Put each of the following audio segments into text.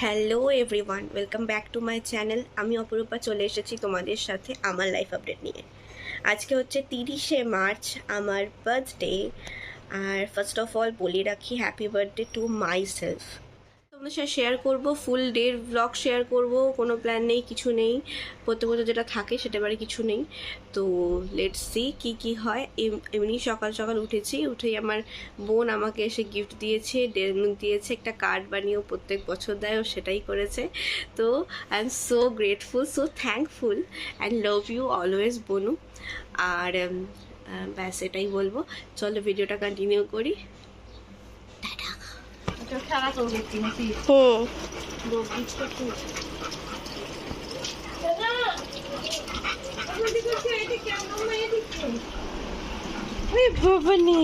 Hello everyone, welcome back to my channel. আমি অপরূপা চলে এসেছি তোমাদের সাথে আমার লাইফ আপডেট নিয়ে। আজকে হচ্ছে 30শে মার্চ, আমার বার্থডে। আর ফার্স্ট অফ অল বলে রাখি, happy birthday to myself. তোমাদের সাথে শেয়ার করবো, ফুল ডের ব্লগ শেয়ার করব। কোনো প্ল্যান নেই, কিছু নেই। প্রত্যেক যেটা থাকে সেটা বারে কিছু নেই। তো লেটস সি কি হয়। এমনি সকাল সকাল উঠেই আমার বোন আমাকে এসে গিফট দিয়েছে, দিয়েছে একটা কার্ড বানিয়েও প্রত্যেক বছর দেয়, ও সেটাই করেছে। তো I am so grateful, so thankful and love you always বনু। আর ব্যাস এটাই বলবো। চলো ভিডিওটা কন্টিনিউ করি। ভবানী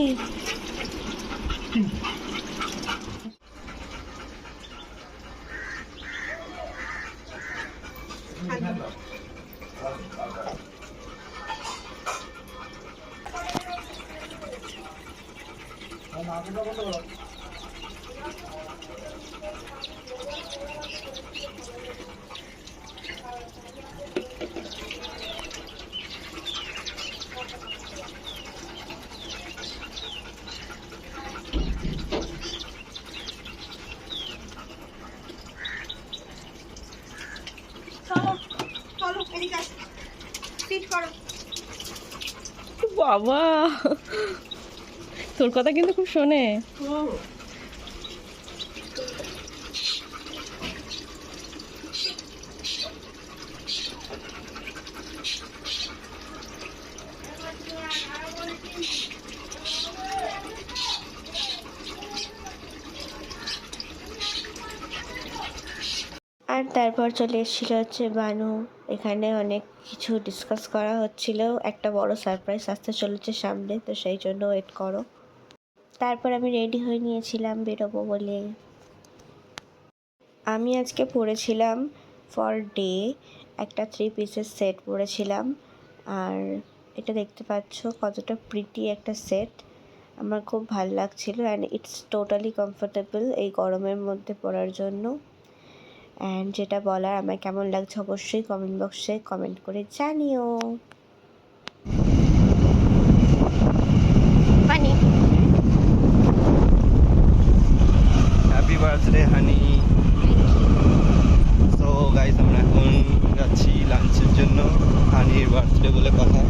বাবা, তোর কথা কিন্তু খুব শোনে। আর তারপর চলে এসেছিল হচ্ছে বানু। এখানে অনেক কিছু ডিসকাস করা হচ্ছিল, একটা বড় সারপ্রাইজ আসতে চলেছে সামনে, তো সেই জন্য ওয়েট করো। তারপর আমি রেডি হয়ে নিয়েছিলাম বেরোবো বলে। আমি আজকে পরেছিলাম ফর ডে একটা 3 পিসের সেট পরেছিলাম। আর এটা দেখতে পাচ্ছ কতটা প্রিটি একটা সেট। আমার খুব ভাল লাগছিল অ্যান্ড ইটস টোটালি কমফোর্টেবল এই গরমের মধ্যে পরার জন্য। অ্যান্ড যেটা বলার, আমার কেমন লাগছে অবশ্যই কমেন্ট বক্সে কমেন্ট করে জানিও। হ্যাপি বার্থডে হানি। সো গাইস, আমরা এখন যাচ্ছি লাঞ্চের জন্য। হানির বার্থডে বলে কথা।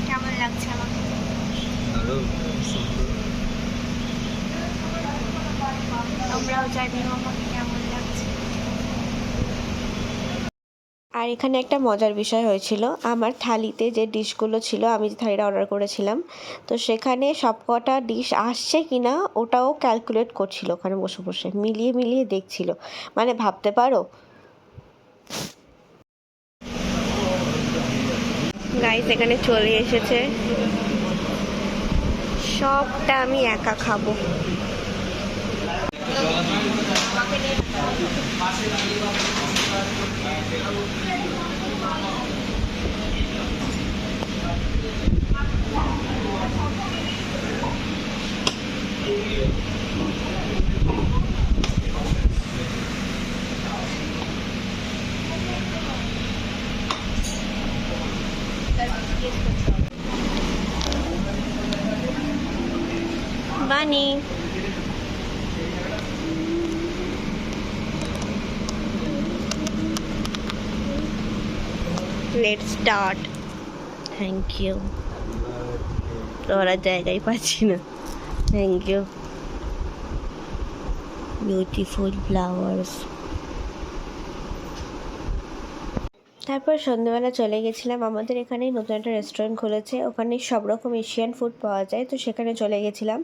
কেমন লাগছে আমাকে? আমরাও জানি আমাকে কেমন লাগছে। আর এখানে একটা মজার বিষয় হয়েছিল, আমার থালিতে যে ডিশগুলো ছিল, আমি যে থালিটা অর্ডার করেছিলাম, তো সেখানে সবকটা ডিশ আসছে কিনা ওটাও ক্যালকুলেট করছিল ওখানে বসে বসে, মিলিয়ে মিলিয়ে দেখছিল। মানে ভাবতে পারো। গাইস এখানে চলে এসেছে, সবটা আমি একা খাবো। বানি লেটস স্টার্ট। Thank you. ধরার জায়গায় পাচ্ছি না। Thank you. Beautiful flowers. তারপর সন্ধ্যেবেলা চলে গেছিলাম, আমাদের এখানে নতুন একটা রেস্টুরেন্ট খুলেছে, ওখানে সব রকম এশিয়ান ফুড পাওয়া যায়, তো সেখানে চলে গেছিলাম।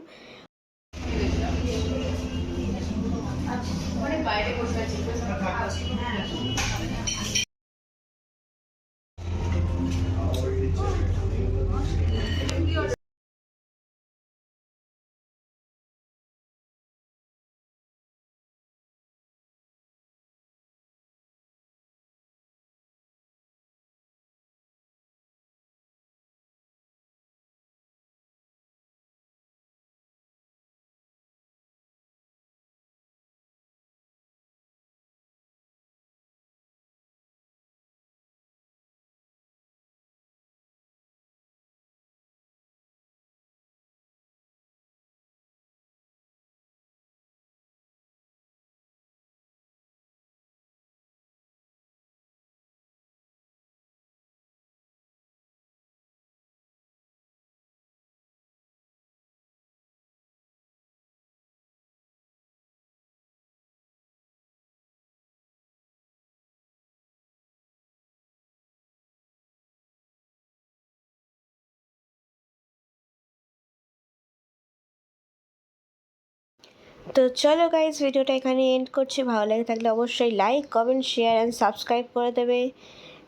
তো চলো গাইজ, ভিডিওটা এখানে এন্ড করছি। ভালো লাগে থাকলে অবশ্যই like, comment, share and subscribe করে দেবে।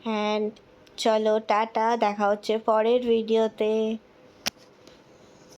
অ্যান্ড চলো টাটা, দেখা হচ্ছে পরের ভিডিওতে।